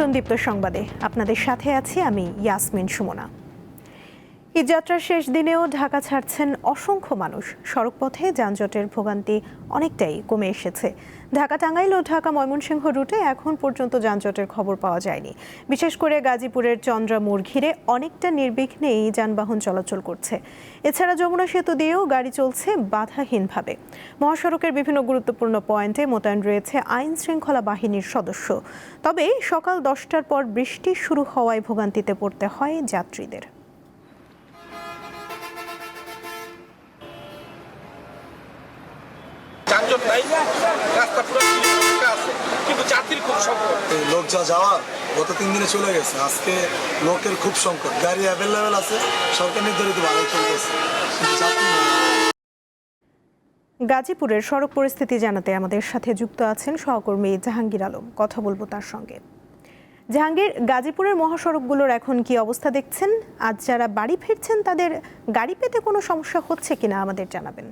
আমন্ত্রণ দীপ্ত সংবাদে আপনাদের সাথে আছি আমি ইয়াসমিন সুমনা। ঈদযাত্রার শেষ দিনেও ঢাকা ছাড়ছেন অসংখ্য মানুষ। সড়কপথে যানজটের ভোগান্তি অনেকটাই কমে এসেছে। ঢাকা টাঙ্গাইল ও ঢাকা ময়মনসিংহ রুটে এখন পর্যন্ত যানজটের খবর পাওয়া যায়নি। বিশেষ করে গাজীপুরের চন্দ্রা মোড় ঘিরে অনেকটা নির্বিঘ্নেই যানবাহন চলাচল করছে। এছাড়া যমুনা সেতু দিয়েও গাড়ি চলছে বাধাহীনভাবে। মহাসড়কের বিভিন্ন গুরুত্বপূর্ণ পয়েন্টে মোতায়েন রয়েছে আইন শৃঙ্খলা বাহিনীর সদস্য। তবে সকাল 10টার পর বৃষ্টি শুরু হওয়ায় ভোগান্তিতে পড়তে হয় যাত্রীদের। যানজট নাই, রাস্তা পুরো ফাঁকা আছে, কিন্তু যাত্রীর খুব সংকট। লোক যা যাওয়ার গত 3 দিনে চলে গেছে, আজকে লোকের খুব সংকট। গাড়ি অ্যাভেলেবেল আছে, সরকার নির্ধারিত ভাড়াই চলতেছে। গাজীপুরের সড়ক পরিস্থিতি জানাতে আমাদের সাথে যুক্ত আছেন সহকর্মী জাহাঙ্গীর আলম। কথা বলবো তার সঙ্গে। জাহাঙ্গীর, গাজীপুরের মহাসড়কগুলোর এখন কি অবস্থা দেখছেন? আজ যারা বাড়ি ফিরছেন তাদের গাড়ি পেতে কোনো সমস্যা হচ্ছে কিনা আমাদের জানাবেন।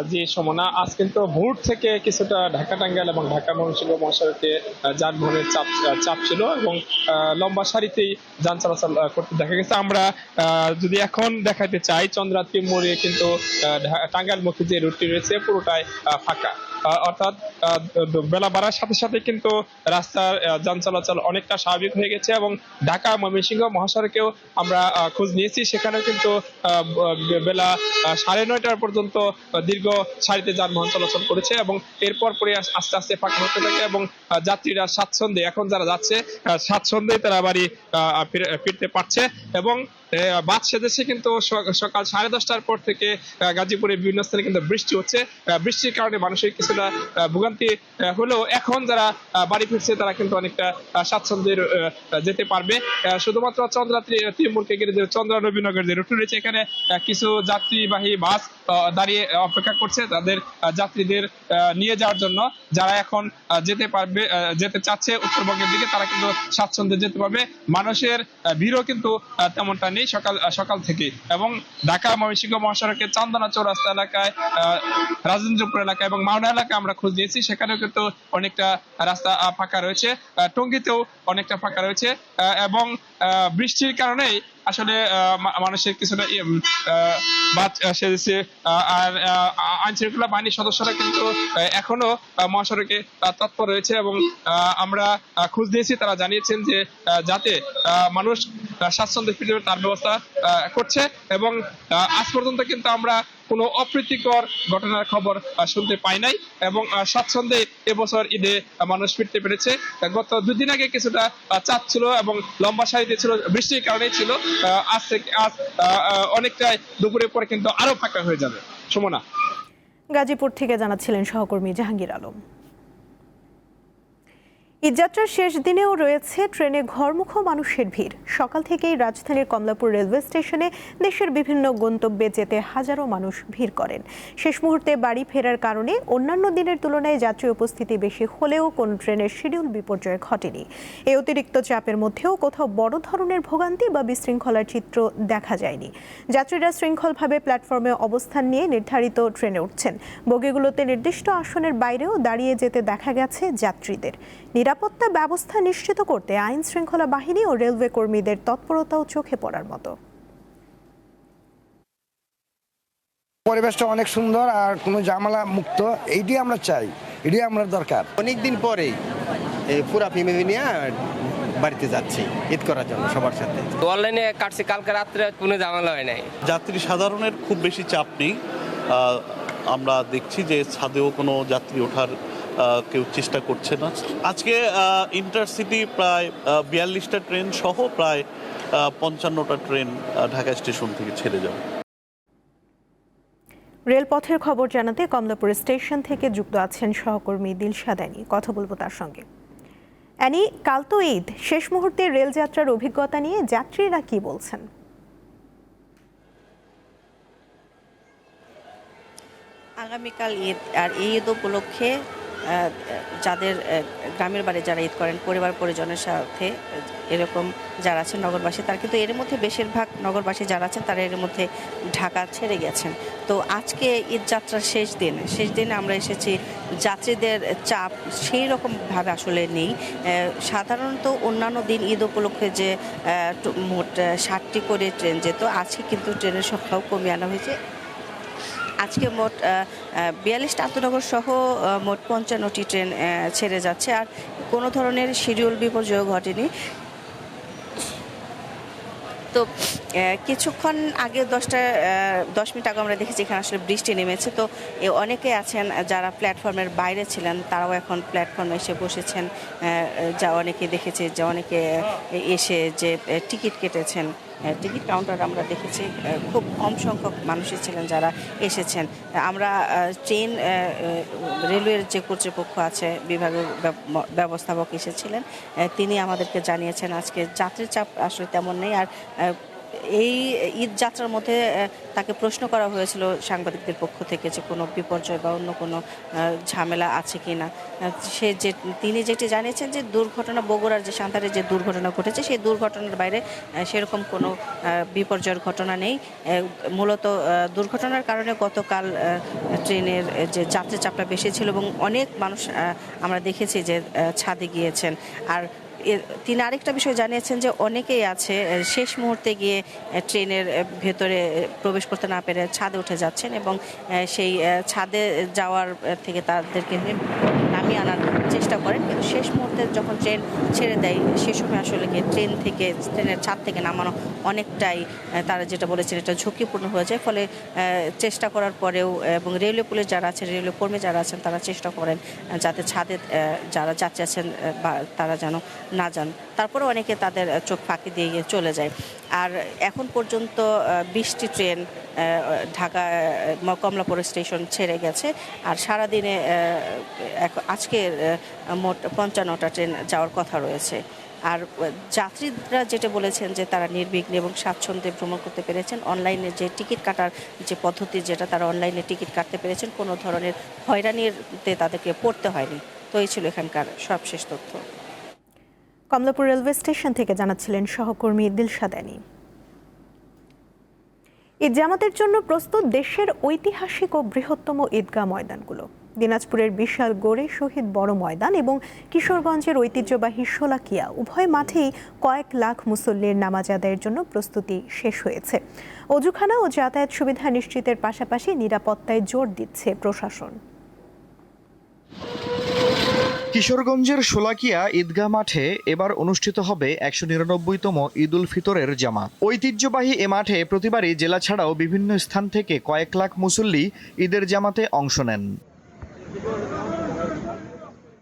জি সমনা, আজ কিন্তু ভোর থেকে কিছুটা ঢাকা টাঙ্গাইল এবং ঢাকা ময়মনসিংহ মহাসড়কে যানবাহনের চাপ ছিল এবং লম্বা সারিতেই যান চলাচল করতে দেখা গেছে। আমরা যদি এখন দেখাতে চাই, চন্দ্রাত্রী মোড়ে কিন্তু টাঙ্গাইলমুখী যে রুটটি রয়েছে পুরোটাই ফাঁকা। অর্থাৎ বেলা বাড়ার সাথে সাথে কিন্তু রাস্তার যান চলাচল অনেকটা স্বাভাবিক হয়ে গেছে এবং ঢাকা ময়মনসিংহ মহাসড়কেও আমরা খোঁজ নিয়েছি, সেখানেও কিন্তু বেলা 9:30 পর্যন্ত দীর্ঘ সারিতে যানবাহন চলাচল করেছে এবং এরপর পরে আস্তে আস্তে ফাঁকা হতে থাকে এবং যাত্রীরা স্বাচ্ছন্দ্যে, এখন যারা যাচ্ছে স্বাচ্ছন্দ্যে তারা বাড়ি ফিরতে পারছে। এবং বাদ সেদেশে কিন্তু সকাল 10:30টার পর থেকে গাজীপুরের বিভিন্ন স্থানে কিন্তু বৃষ্টি হচ্ছে। বৃষ্টির কারণে মানুষের কিছুটা ভোগান্তি হলেও এখন যারা বাড়ি ফিরছে তারা কিন্তু অনেকটা স্বাচ্ছন্দ্যে যেতে পারবে। শুধুমাত্র চন্দ্রা ত্রিমুরকে ঘিরে যে চন্দ্রা নবীনগর যে রুট রয়েছে, এখানে কিছু যাত্রীবাহী বাস দাঁড়িয়ে অপেক্ষা করছে তাদের যাত্রীদের নিয়ে যাওয়ার জন্য। যারা এখন যেতে চাচ্ছে উত্তরবঙ্গের দিকে, তারা কিন্তু স্বাচ্ছন্দ্যে যেতে পারবে। মানুষের ভিড়ও কিন্তু তেমনটা নেই সকাল থেকে। এবং ঢাকা ময়মনসিংহ মহাসড়কের চান্দনা চৌরাস্তা এলাকায়, রাজেন্দ্রপুর এলাকায় এবং মাওনা এলাকায় আমরা খোঁজ নিয়েছি, সেখানেও কিন্তু অনেকটা রাস্তা ফাঁকা রয়েছে। টঙ্গীতেও অনেকটা ফাঁকা রয়েছে এবং বৃষ্টির কারণেই আসলে মানুষের কিছুটা বাদ সেজেছে। আর আইন শৃঙ্খলা বাহিনীর সদস্যরা কিন্তু এখনো মহাসড়কে তৎপর রয়েছে এবং আমরা খোঁজ দিয়েছি, তারা জানিয়েছেন যে যাতে মানুষ স্বাচ্ছন্দ্যে ফিরে তার ব্যবস্থা করছে। এবং আজ পর্যন্ত কিন্তু আমরা কোনো অপ্রীতিকর ঘটনার খবর শুনতে পাই নাই এবং স্বাচ্ছন্দ্যে এবছর ঈদে মানুষ ফিরতে পেরেছে। গত 2 দিন আগে কিছুটা চাপ ছিল এবং লম্বা সারিতে ছিল, বৃষ্টির কারণেই ছিল। আজ অনেকটাই দুপুরের পরে কিন্তু আরো ফাঁকা হয়ে যাবে। সুমনা, গাজীপুর থেকে জানাচ্ছিলেন সহকর্মী জাহাঙ্গীর আলম। ঈদযাত্রার শেষ দিনেও রয়েছে ট্রেনে ঘরমুখ মানুষের ভিড়। সকাল থেকেই রাজধানীর কমলাপুর রেলওয়ে স্টেশনে দেশের বিভিন্ন গন্তব্যে যেতে হাজারো মানুষ ভিড় করেন। শেষ মুহূর্তে বাড়ি ফেরার কারণে অন্যান্য দিনের তুলনায় যাত্রী উপস্থিতি বেশি হলেও কোনো ট্রেনের শিডিউল বিপর্যয় ঘটেনি। এই অতিরিক্ত চাপের মধ্যেও কোথাও বড় ধরনের ভোগান্তি বা বিশৃঙ্খলার চিত্র দেখা যায়নি। যাত্রীরা শৃঙ্খলভাবে প্ল্যাটফর্মে অবস্থান নিয়ে নির্ধারিত ট্রেনে উঠছেন। বগিগুলোতে নির্দিষ্ট আসনের বাইরেও দাঁড়িয়ে যেতে দেখা গেছে যাত্রীদের। নিরাপত্তা ব্যবস্থা নিশ্চিত করতে আইন শৃঙ্খলা বাহিনী ও রেলওয়ে কর্মীদের তৎপরতাও চোখে পড়ার মতো। পরিবেশটা অনেক সুন্দর আর কোনো ঝামেলা মুক্ত, এইটাই আমরা চাই, এটাই আমরা দরকার। অনেকদিন পরেই পুরা ফ্যামিলি নিয়ে বাড়িতে যাচ্ছি ঈদ করার জন্য সবার সাথে। অনলাইনে কাটছি, কালকে রাত্রে কোনো ঝামেলা হয় নাই। যাত্রী সাধারণের খুব বেশি চাপ নেই। আমরা দেখছি যে ছাদেও কোনো যাত্রী ওঠার কেউ চেষ্টা করছে না। আজকে ইন্টারসিটি প্রায় 42টা ট্রেন সহ প্রায় 55টা ট্রেন ঢাকা স্টেশন থেকে ছেড়ে যাবে। রেলপথের খবর জানাতে কমলাপুর স্টেশন থেকে যুক্ত আছেন সহকর্মী দিলশাদ আনি। কথা বলবো তার সঙ্গে। অ্যানি, কাল তো ঈদ, শেষ মুহূর্তে রেলযাত্রার অভিজ্ঞতা নিয়ে যাত্রীরা কি বলছেন? আগামীকাল ঈদ, আর এই ঈদ উপলক্ষে যাদের গ্রামের বাড়ি যারা ঈদ করেন পরিবার পরিজনের সাথে, এরকম যারা আছেন নগরবাসী, তারা কিন্তু এর মধ্যে বেশিরভাগ নগরবাসী যারা আছেন তারা এর মধ্যে ঢাকা ছেড়ে গেছেন। তো আজকে ঈদ যাত্রার শেষ দিনে আমরা এসেছি। যাত্রীদের চাপ সেই রকমভাবে আসলে নেই। সাধারণত অন্যান্য দিন ঈদ উপলক্ষে যে মোট 60টি করে ট্রেন যেত, আজকে কিন্তু ট্রেনের সংখ্যাও কমিয়ে আনা হয়েছে। আজকে মোট 42টা আন্তনগর সহ মোট 55টি ট্রেন ছেড়ে যাচ্ছে, আর কোনো ধরনের শিডিউল বিপর্যয় ঘটেনি। তো কিছুক্ষণ আগে 10 মিনিট আগে আমরা দেখেছি এখানে আসলে বৃষ্টি নেমেছে। তো অনেকে আছেন যারা প্ল্যাটফর্মের বাইরে ছিলেন, তারাও এখন প্ল্যাটফর্মে এসে বসেছেন। যা অনেকে দেখেছি যে অনেকে এসে যে টিকিট কেটেছেন, টিকিট কাউন্টার আমরা দেখেছি খুব কম সংখ্যক মানুষই ছিলেন যারা এসেছেন। আমরা ট্রেন রেলওয়ের যে কর্তৃপক্ষ আছে, বিভাগের ব্যবস্থাপক এসেছিলেন, তিনি আমাদেরকে জানিয়েছেন আজকে যাত্রীর চাপ আসলে তেমন নেই। আর এই ঈদ যাত্রার মধ্যে তাকে প্রশ্ন করা হয়েছিল সাংবাদিকদের পক্ষ থেকে যে কোনো বিপর্যয় বা অন্য কোনো ঝামেলা আছে কি না। তিনি যেটি জানিয়েছেন যে দুর্ঘটনা, বগুড়ার যে সান্তারে যে দুর্ঘটনা ঘটেছে সেই দুর্ঘটনার বাইরে সেরকম কোনো বিপর্যয়ের ঘটনা নেই। মূলত দুর্ঘটনার কারণে গতকাল ট্রেনের যে যাত্রী চাপটা বেশি ছিল এবং অনেক মানুষ আমরা দেখেছি যে ছাদে গিয়েছেন। আর তিনি আরেকটা বিষয় জানিয়েছেন যে অনেকেই আছে শেষ মুহূর্তে গিয়ে ট্রেনের ভেতরে প্রবেশ করতে না পেরে ছাদে উঠে যাচ্ছেন এবং সেই ছাদে যাওয়ার থেকে তাদেরকে নামিয়ে আনার চেষ্টা করেন, কিন্তু শেষ মুহূর্তে যখন ট্রেন ছেড়ে দেয় সে সময় আসলে ট্রেনের ছাদ থেকে নামানো অনেকটাই, তারা যেটা বলেছেন, এটা ঝুঁকিপূর্ণ হয়ে যায়। ফলে চেষ্টা করার পরেও এবং রেলওয়ে পুলিশ যারা আছেন, রেলওয়ে কর্মী যারা আছেন, তারা চেষ্টা করেন যাতে ছাদে যারা যাত্রী আছেন তারা যেন না যান। তারপরে অনেকে তাদের চোখ ফাঁকি দিয়ে চলে যায়। আর এখন পর্যন্ত 20টি ট্রেন ঢাকা কমলাপুর স্টেশন ছেড়ে গেছে। আর সারাদিনে আজকে মোট 55টা ট্রেন যাওয়ার কথা রয়েছে। আর যাত্রীরা যেটা বলেছেন যে তারা নির্বিঘ্নে এবং স্বাচ্ছন্দ্যে ভ্রমণ করতে পেরেছেন। অনলাইনে যে টিকিট কাটার যে পদ্ধতি, যেটা তারা অনলাইনে টিকিট কাটতে পেরেছেন, কোনো ধরনের হয়রানিতে তাদেরকে পড়তে হয়নি। তো এই ছিল এখানকার সবশেষ তথ্য। কমলাপুর রেলওয়ে স্টেশন থেকে জানাচ্ছিলেন সহকর্মী দিলশাদ আনী। ঈদ জামাতের জন্য প্রস্তুত দেশের ঐতিহাসিক ও বৃহত্তম ঈদগাহ ময়দানগুলো। দিনাজপুরের বিশাল গড়ে শহীদ বড় ময়দান এবং কিশোরগঞ্জের ঐতিহ্যবাহী শোলাকিয়া, উভয় মাঠেই কয়েক লাখ মুসল্লির নামাজ আদায়ের জন্য প্রস্তুতি শেষ হয়েছে। অজুখানা ও যাতায়াত সুবিধা নিশ্চিতের পাশাপাশি নিরাপত্তায় জোর দিচ্ছে প্রশাসন। কিশোরগঞ্জের শোলাকিয়া ঈদগাহ মাঠে এবার অনুষ্ঠিত হবে 199তম ঈদ উল ফিতরের জামাত। ঐতিহ্যবাহী এ মাঠে প্রতিবারই জেলা ছাড়াও বিভিন্ন স্থান থেকে কয়েক লাখ মুসল্লি ঈদের জামাতে অংশ নেন।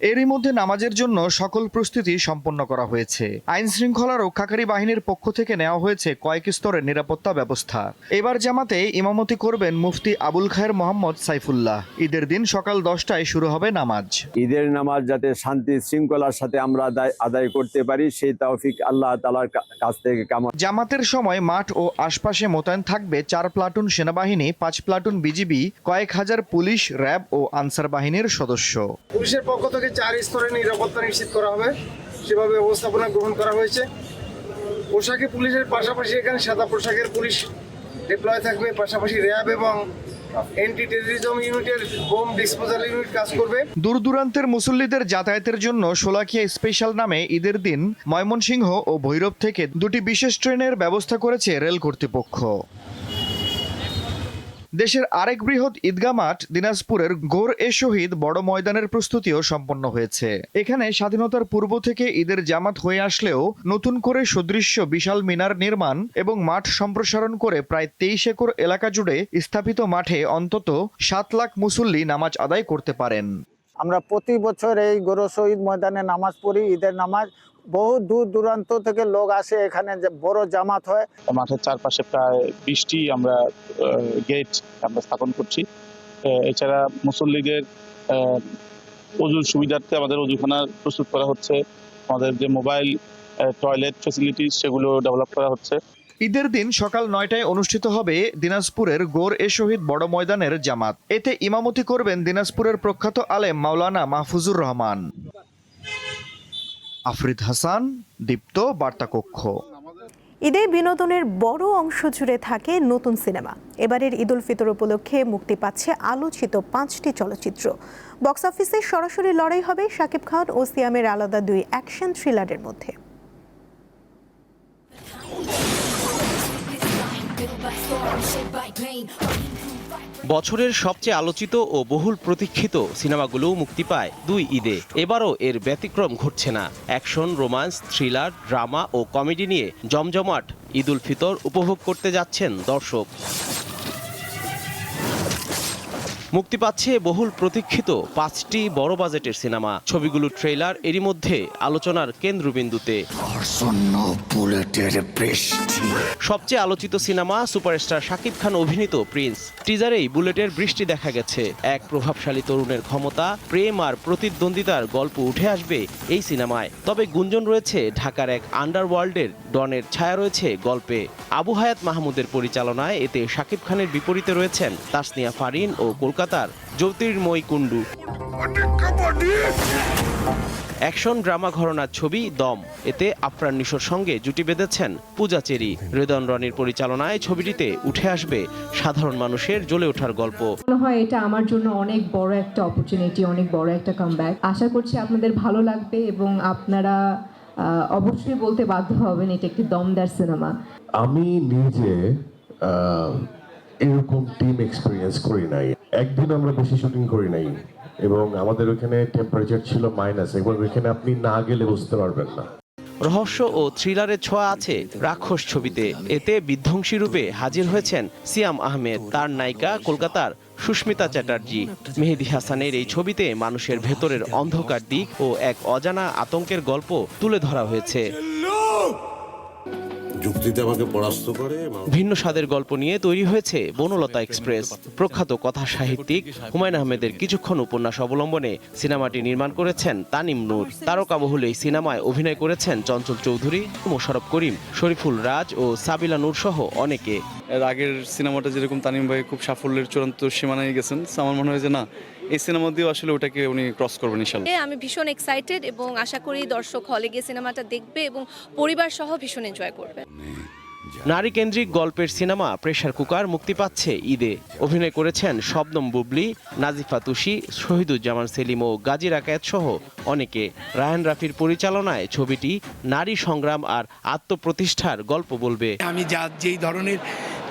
এরই মধ্যে নামাজের জন্য সকল প্রস্তুতি সম্পন্ন করা হয়েছে। আইন শৃঙ্খলা রক্ষাকারী বাহিনীর পক্ষ থেকে নেওয়া হয়েছে কয়েক স্তরের নিরাপত্তা ব্যবস্থা। এবার জামাতে ইমামতি করবেন মুফতি আবুল খায়ের মোহাম্মদ সাইফুল্লাহ। ঈদের দিন সকাল 10টায় শুরু হবে নামাজ। ঈদের নামাজ যাতে শান্তি শৃঙ্খলার সাথে আমরা আদায় করতে পারি, সেই তৌফিক আল্লাহ তাআলার কাছ থেকে কামনা। জামাতের সময় মাঠ ও আশপাশে মোতায়েন থাকবে 4 প্লাটুন সেনাবাহিনী, 5 প্লাটুন বিজিবি, কয়েক হাজার পুলিশ, র্যাব ও আনসার বাহিনীর সদস্য। পুলিশের পক্ষ থেকে 4 স্তরের নিরাপত্তা নিশ্চিত করা হবে, সেভাবে ব্যবস্থাপনা গ্রহণ করা হয়েছে। পোশাকে পুলিশের পাশাপাশি এখানে সাদা পোশাকের পুলিশ ডিপ্লয় থাকবে, পাশাপাশি র্যাব এবং অ্যান্টি টেররিজম ইউনিটের বোম ডিসপোজাল ইউনিট কাজ করবে। দূর দূরান্তের মুসল্লিদের যাতায়াতের জন্য শোলাকিয়া স্পেশাল নামে ঈদের দিন ময়মনসিংহ ও ভৈরব থেকে 2টি বিশেষ ট্রেনের ব্যবস্থা করেছে রেল কর্তৃপক্ষ। দেশের আরেক বৃহৎ ঈদগাহ মাঠ দিনাজপুরের গোর-এ-শহীদ বড় ময়দানের প্রস্তুতিও সম্পন্ন হয়েছে। এখানে স্বাধীনতার পূর্ব থেকে ঈদের জামাত হয়ে আসলেও নতুন করে সদৃশ্য বিশাল মিনার নির্মাণ এবং মাঠ সম্প্রসারণ করে প্রায় 23 একর এলাকা জুড়ে স্থাপিত মাঠে অন্তত 7 লাখ মুসল্লি নামাজ আদায় করতে পারেন। আমরা প্রতি বছর এই গোর-এ-শহীদ ময়দানে নামাজ পড়ি, ঈদের নামাজ। বহু দূর দূরান্ত থেকে লোক আসে, এখানে যে বড় জামাত হয়। মাঠের চারপাশে প্রায় 20টি আমরা গেট আমরা স্থাপন করছি। এছাড়া মুসল্লিদের অজুর সুবিধার্থে আমাদের অজুখানা প্রস্তুত করা হচ্ছে। আমাদের যে মোবাইল টয়লেট ফেসিলিটিস সেগুলো ডেভেলপ করা হচ্ছে। ঈদের দিন সকাল 9টায় অনুষ্ঠিত হবে দিনাজপুরের গোর-এ-শহীদ বড় ময়দানের জামাত। এতে ইমামতি করবেন দিনাজপুরের প্রখ্যাত আলেম মাওলানা মাহফুজুর রহমান। আফরিদ হাসান, দীপ্ত বার্তা কক্ষ। ঈদে বিনোদনের বড় অংশ জুড়ে থাকে নতুন সিনেমা। এবারের ঈদ উল ফিতর উপলক্ষে মুক্তি পাচ্ছে আলোচিত 5টি চলচ্চিত্র। বক্স অফিসে সরাসরি লড়াই হবে শাকিব খান ও সিয়ামের আলাদা 2 অ্যাকশন থ্রিলারের মধ্যে। বছরের সবচেয়ে আলোচিত ও বহুল প্রতীক্ষিত সিনেমাগুলো মুক্তি পায় 2 ঈদে। এবারও এর ব্যতিক্রম ঘটছে না। অ্যাকশন, রোমান্স, থ্রিলার, ড্রামা ও কমেডি নিয়ে জমজমাট ঈদ উল ফিতর উপভোগ করতে যাচ্ছেন দর্শক। মুক্তি পাচ্ছে বহুল প্রতীক্ষিত 5টি বড় বাজেটের সিনেমা। ছবিগুলোর ট্রেলার এরই মধ্যে আলোচনার কেন্দ্রবিন্দুতে। সবচেয়ে আলোচিত সিনেমা সুপারস্টার শাকিব খান অভিনীত প্রিন্স। টিজারেই বুলেটের বৃষ্টি দেখা গেছে। এক প্রভাবশালী তরুণের ক্ষমতা, প্রেম আর প্রতিদ্বন্দ্বিতার গল্প উঠে আসবে এই সিনেমায়। তবে গুঞ্জন রয়েছে ঢাকার এক আন্ডারওয়ার্ল্ডের ডনের ছায়া রয়েছে গল্পে। আবু হায়াত মাহমুদের পরিচালনায় এতে শাকিব খানের বিপরীতে রয়েছেন তাসনিয়া ফারিন ও কলকাতার জ্যোতির্ময় কুণ্ডু। অ্যাকশন ড্রামা ঘরানার ছবি দম। এতে আফরান নিশোর সঙ্গে জুটি বেঁধেছেন পূজা চেরি। রেদন রনির পরিচালনায় ছবিটিতে উঠে আসবে সাধারণ মানুষের জ্বলে ওঠার গল্প। মনে হয় এটা আমার জন্য অনেক বড় একটা অপরচুনিটি, অনেক বড় একটা কামব্যাক। আশা করছি আপনাদের ভালো লাগবে এবং আপনারা অবশ্যই বলতে বাধ্য হবেন এটা একটি দমদার সিনেমা। আমি নিজে এরকম টিম এক্সপেরিয়েন্স করি নাই। একদিন আমরা বেশি শুটিং করি নাই এবং আমাদের ওখানে টেম্পারেচার ছিল মাইনাস, এবং ওইখানে আপনি না গেলে বুঝতে পারবেন না। রহস্য ও থ্রিলারের ছোঁয়া আছে রাক্ষস ছবিতে। এতে বিধ্বংসী রূপে হাজির হয়েছেন সিয়াম আহমেদ। তার নায়িকা কলকাতার সুস্মিতা চ্যাটার্জি। মেহেদী হাসানের এই ছবিতে মানুষের ভেতরের অন্ধকার দিক ও এক অজানা আতঙ্কের গল্প তুলে ধরা হয়েছে। যুক্তিতে আমাকে পরাস্ত করে। ভিন্ন স্বাদের গল্প নিয়ে তৈরি হয়েছে বনলতা এক্সপ্রেস। প্রখ্যাত কথা সাহিত্যিক হুমায়ুন আহমেদের কিছুক্ষণ উপন্যাস অবলম্বনে সিনেমাটি নির্মাণ করেছেন তানিম নূর। তারকাবহুল এই সিনেমায় অভিনয় করেছেন চঞ্চল চৌধুরী, মোশাররফ করিম, শরীফুল রাজ ও সাবিলা নূর সহ অনেকে। এর আগের সিনেমাটা যেরকম তানিম ভাই খুব সাফল্যের চূড়ান্ত সীমানায় গেছেন, আমার মনে হয় যে না, এই সিনেমা দিয়েও আসলে ওটাকে উনি ক্রস করবেন ইনশাআল্লাহ। আমি ভীষণ এক্সাইটেড এবং আশা করি দর্শক হলে গিয়ে সিনেমাটা দেখবে এবং পরিবার সহ ভীষণ এনজয় করবে। নারী কেন্দ্রিক গল্পের সিনেমা প্রেসার কুকার মুক্তি পাচ্ছে ঈদে। অভিনয় করেছেন শবনম বুবলি, নাজিফা তুষি, শহীদুজ্জামান সেলিম ও গাজী রাকায়েত সহ অনেকে। রায়হান রাফির পরিচালনায় ছবিটি নারী সংগ্রাম আর আত্মপ্রতিষ্ঠার গল্প বলবে। আমি যেই ধরনের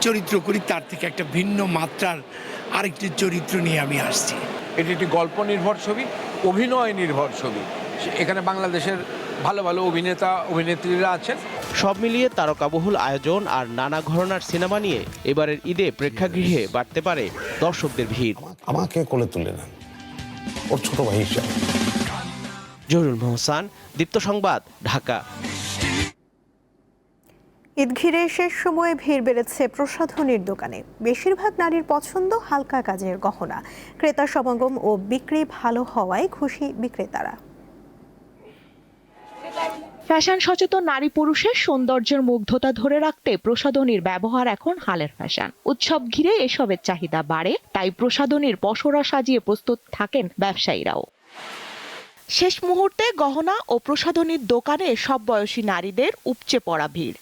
চরিত্র করি তার থেকে একটা ভিন্ন মাত্রার আরেকটি চরিত্র নিয়ে আমি আসছি। এটি একটি গল্প নির্ভর ছবি, অভিনয় নির্ভর ছবি। এখানে বাংলাদেশের ভালো ভালো অভিনেতা অভিনেত্রীরা আছেন। সব মিলিয়ে তারকাবহুল আয়োজন আর নানা ঘরানার সিনেমা নিয়ে এবারের ঈদে প্রেক্ষাগৃহে বাড়তে পারে দর্শকদের ভিড়। আমাকে কোলে তুলে নেন, ওর ছোট ভাই হিসাবে। জহুরুল মোহসান, দীপ্ত সংবাদ, ঢাকা। ঈদ ঘিরে শেষ সময়ে ভিড় বেড়েছে প্রসাধনীর দোকানে। বেশিরভাগ নারীর পছন্দ হালকা কাজের গহনা। ক্রেতা সমাগম ও বিক্রি ভালো হওয়ায় খুশি বিক্রেতারা। ফ্যাশন সচেতন নারী পুরুষের সৌন্দর্যের মুগ্ধতা ধরে রাখতে প্রসাধনীর ব্যবহার এখন হালের ফ্যাশন। উৎসব ঘিরে এসবের চাহিদা বাড়ে, তাই প্রসাধনীর পসরা সাজিয়ে প্রস্তুত থাকেন ব্যবসায়ীরাও। শেষ মুহূর্তে গহনা ও প্রসাধনীর দোকানে সব বয়সী নারীদের উপচে পড়া ভিড়।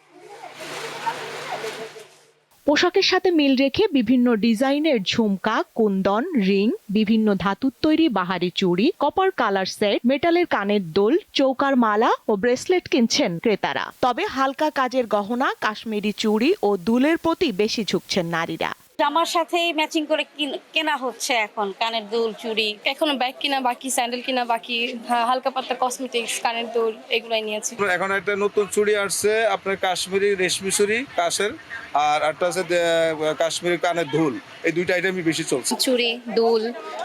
পোশাকের সাথে মিল রেখে বিভিন্ন ডিজাইনের ঝুমকা, কুন্দন, রিং, বিভিন্ন ধাতুর তৈরি বাহারি চুড়ি, কপার কালার সেট, মেটালের কানের দুল, চৌকার মালা ও ব্রেসলেট কিনছেন ক্রেতারা। তবে হালকা কাজের গহনা, কাশ্মীরি চুড়ি ও দুলের প্রতি বেশি ঝুঁকছেন নারীরা। জামার সাথে ম্যাচিং করে কেনা হচ্ছে এখন কানের দুল, চুড়ি। এখনো ব্যাগ কিনা বাকি, স্যান্ডেল কিনা বাকি, হালকা পাতলা কসমেটিক্স, কানের দুল এগুলাই নিয়েছি। এখন একটা নতুন চুড়ি আসছে, আপনার কাশ্মীরি রেশমি চুড়ি কাশের, আর একটা আছে কাশ্মীরি কানের দুল। এই দুইটা আইটেমই বেশি চলছে। চুড়ি, দুল,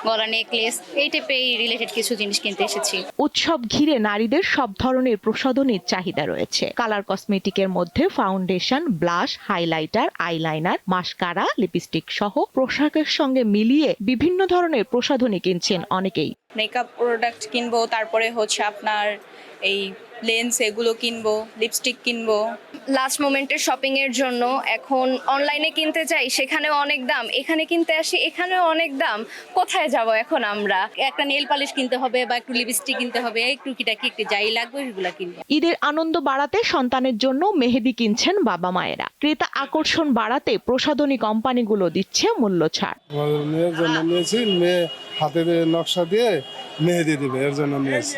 গলা নেকলেস, এই টাইপের রিলেটেড কিছু জিনিস কিনতে এসেছি। উৎসব ঘিরে নারীদের সব ধরনের প্রসাধনীর চাহিদা রয়েছে। কালার কসমেটিকের মধ্যে foundation, blush, highlighter, eyeliner, mascara, lipstick সহ পোশাকের সঙ্গে মিলিয়ে বিভিন্ন ধরনের প্রসাধনী কিনছেন অনেকেই। মেকআপ প্রোডাক্ট কিনবো, তারপরে হচ্ছে আপনার এই লেন্স এগুলো কিনবো, লিপস্টিক কিনবো। লাস্ট মোমেন্টের শপিং এর জন্য এখন অনলাইনে কিনতে যাই, সেখানেও অনেক দাম, এখানে কিনতে আসি এখানেও অনেক দাম। কোথায় যাব এখন আমরা? একটা নেল পালিশ কিনতে হবে বা একটু লিপস্টিক কিনতে হবে, একটু কিটাকি একটু যাই লাগবে এগুলো কিনবো। ঈদের আনন্দ বাড়াতে সন্তানের জন্য মেহেদি কিনছেন বাবা মায়েরা। ক্রেতা আকর্ষণ বাড়াতে প্রসাধনী কোম্পানিগুলো দিচ্ছে মূল্য ছাড়। মেয়ের জন্য নিয়েছি, মেয়ে হাতে নকশা দিয়ে মেহেদি দিবে, এর জন্য নিয়েছি।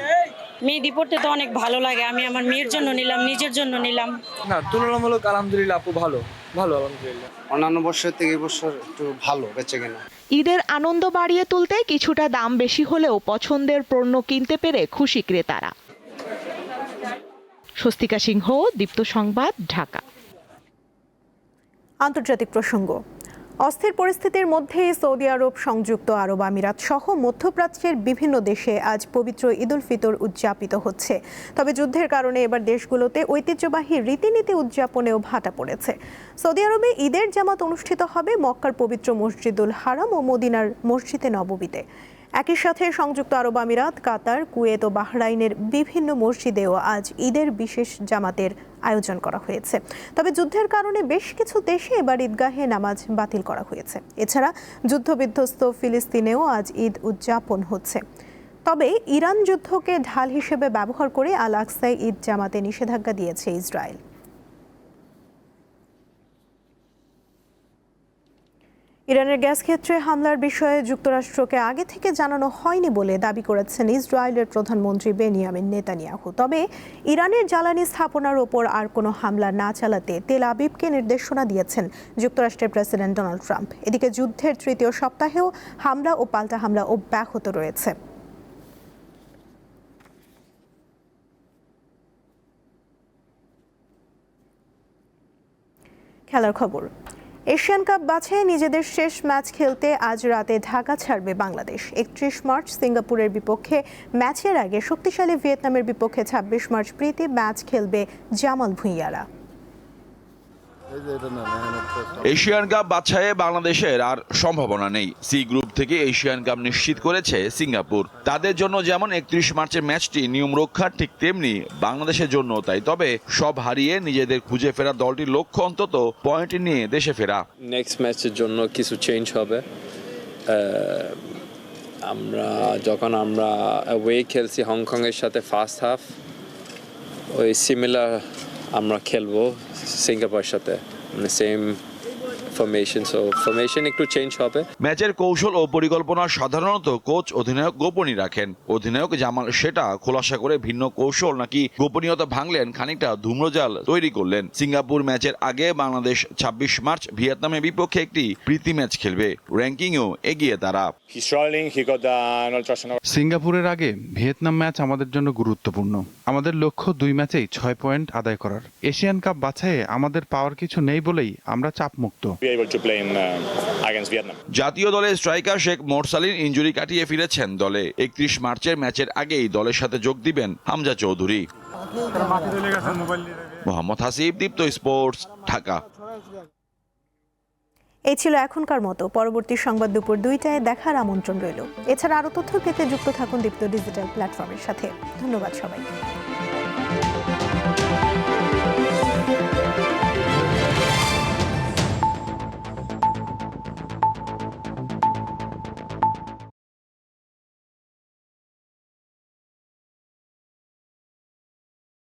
মেহেদি পড়তে তো অনেক ভালো লাগে, আমি আমার মেয়ের জন্য নিলাম, নিজের জন্য নিলাম। না, তুলনামূলক আলহামদুলিল্লাহ আপু ভালো আলহামদুলিল্লাহ। অন্যান্য বছর থেকে এই বছর একটু ভালো বেঁচে কেনা। ঈদের আনন্দ বাড়িয়ে তুলতে কিছুটা দাম বেশি হলেও পছন্দের পণ্য কিনতে পেরে খুশি ক্রেতারা। স্বস্তিকা সিংহ, দীপ্ত সংবাদ, ঢাকা। আন্তর্জাতিক প্রসঙ্গ। অস্থির পরিস্থিতির মধ্যেই সৌদি আরব, সংযুক্ত আরব আমিরাত সহ মধ্যপ্রাচ্যের বিভিন্ন দেশে আজ পবিত্র ঈদ উল ফিতর উদযাপিত হচ্ছে। তবে যুদ্ধের কারণে এবার দেশগুলোতে ঐতিহ্যবাহী রীতিনীতি উদযাপনেও ভাটা পড়েছে। সৌদি আরবে ঈদের জামাত অনুষ্ঠিত হবে মক্কার পবিত্র মসজিদুল হারাম ও মদিনার মসজিদে নববীতে। একই সাথে সংযুক্ত আরব আমিরাত, কাতার, কুয়েত ও বাহরাইনের বিভিন্ন মসজিদেও আজ ঈদের বিশেষ জামাতের আয়োজন করা হয়েছে। তবে যুদ্ধের কারণে বেশ কিছু দেশে এবার ঈদগাহে নামাজ বাতিল করা হয়েছে। এছাড়া যুদ্ধবিধ্বস্ত ফিলিস্তিনেও আজ ঈদ উদযাপন হচ্ছে। তবে ইরান যুদ্ধকে ঢাল হিসেবে ব্যবহার করে আল আকসায় ঈদ জামাতে নিষেধাজ্ঞা দিয়েছে ইসরায়েল। ইরানের গ্যাস ক্ষেত্রে হামলার বিষয়ে যুক্তরাষ্ট্রকে আগে থেকে জানানো হয়নি বলে দাবি করেছেন ইসরায়েলের প্রধানমন্ত্রী বেনিয়ামিন নেতানিয়াহু। তবে ইরানের জ্বালানি স্থাপনার ওপর আর কোনো হামলা না চালাতে তেল আবিবকে নির্দেশনা দিয়েছেন যুক্তরাষ্ট্রের প্রেসিডেন্ট ডোনাল্ড ট্রাম্প। এদিকে যুদ্ধের তৃতীয় সপ্তাহেও হামলা ও পাল্টা হামলা অব্যাহত রয়েছে। খেলার খবর। এশিয়ান কাপ বাছাইয়ে নিজেদের শেষ ম্যাচ খেলতে আজ রাতে ঢাকা ছাড়বে বাংলাদেশ। 31 মার্চ সিঙ্গাপুরের বিপক্ষে ম্যাচের আগে শক্তিশালী ভিয়েতনামের বিপক্ষে 26 মার্চ প্রীতি ম্যাচ খেলবে জামাল ভুঁইয়ারা। এশিয়ান কাপ বাছাইয়ে বাংলাদেশের আর সম্ভাবনা নেই। সি গ্রুপ থেকে এশিয়ান কাপ নিশ্চিত করেছে সিঙ্গাপুর। তাদের জন্য যেমন 31 মার্চের ম্যাচটি নিয়ম রক্ষার, ঠিক তেমনি বাংলাদেশের জন্য তাই। তবে সব হারিয়ে নিজেদের খুঁজে ফেরা দলটির লক্ষ্য অন্তত পয়েন্ট নিয়ে দেশে ফেরা। নেক্সট ম্যাচের জন্য কিছু চেঞ্জ হবে। যখন আমরা অ্যাওয়ে খেলছি হংকংয়ের সাথে ফার্স্ট হাফ, ওই সিমিলার আমরা খেলবো সিঙ্গাপুরের সাথে, মানে সেম ফরমেশন। সো ফরমেশন একটু চেঞ্জ হবে। ম্যাচের কৌশল ও পরিকল্পনা সাধারণত কোচ অধিনায়ক গোপনই রাখেন। অধিনায়ক জামাল সেটা খোলাসা করে ভিন্ন কৌশল নাকি গোপনীয়তা ভাঙলেন, খানিকটা ধূম্রজাল তৈরি করলেন। সিঙ্গাপুর ম্যাচের আগে বাংলাদেশ 26 মার্চ ভিয়েতনামের বিপক্ষে একটি প্রীতি ম্যাচ খেলবে। র্যাঙ্কিংও এগিয়ে তারা। সিঙ্গাপুরের আগে ভিয়েতনাম ম্যাচ আমাদের জন্য গুরুত্বপূর্ণ। আমাদের লক্ষ্য 2 ম্যাচেই 6 পয়েন্ট আদায় করার। এশিয়ান কাপ বাছাইয়ে আমাদের পাওয়ার কিছু নেই বলেই আমরা চাপমুক্ত। জাতীয় দলের স্ট্রাইকার শেখ মোরসালিন ইনজুরি কাটিয়ে ফিরেছেন দলে। 31 মার্চের ম্যাচের আগেই দলের সাথে যোগ দিবেন হামজা চৌধুরী। মোহাম্মদ হাসিব, দীপ্ত স্পোর্টস, ঢাকা। এই ছিল এখনকার মতো। পরবর্তী সংবাদ দুপুর 2টায় দেখার আমন্ত্রণ রইল। এছাড়া আরও তথ্য পেতে যুক্ত থাকুন দীপ্ত ডিজিটাল প্ল্যাটফর্মের সাথে। ধন্যবাদ সবাইকে।